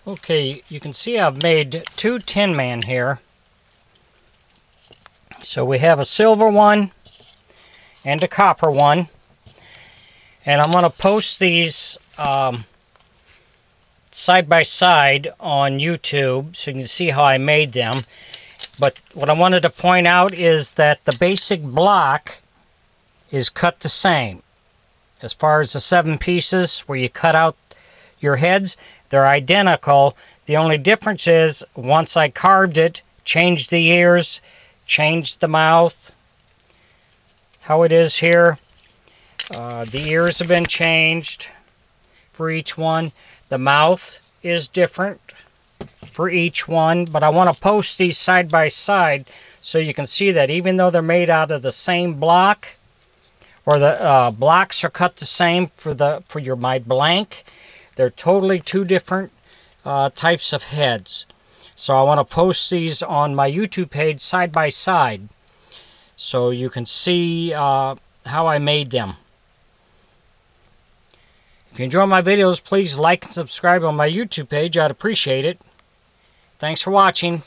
Okay, you can see I've made two Tinman here. So we have a silver one and a copper one. And I'm going to post these side by side on YouTube so you can see how I made them. But what I wanted to point out is that the basic block is cut the same. As far as the 7 pieces where you cut out your heads, they're identical. The only difference is once I carved it, changed the ears, changed the mouth, how it is here. The ears have been changed for each one. The mouth is different for each one, but I want to post these side by side so you can see that even though they're made out of the same block, or the blocks are cut the same for my blank, they're totally two different types of heads. So I want to post these on my YouTube page side by side so you can see how I made them. If you enjoy my videos, please like and subscribe on my YouTube page. I'd appreciate it. Thanks for watching.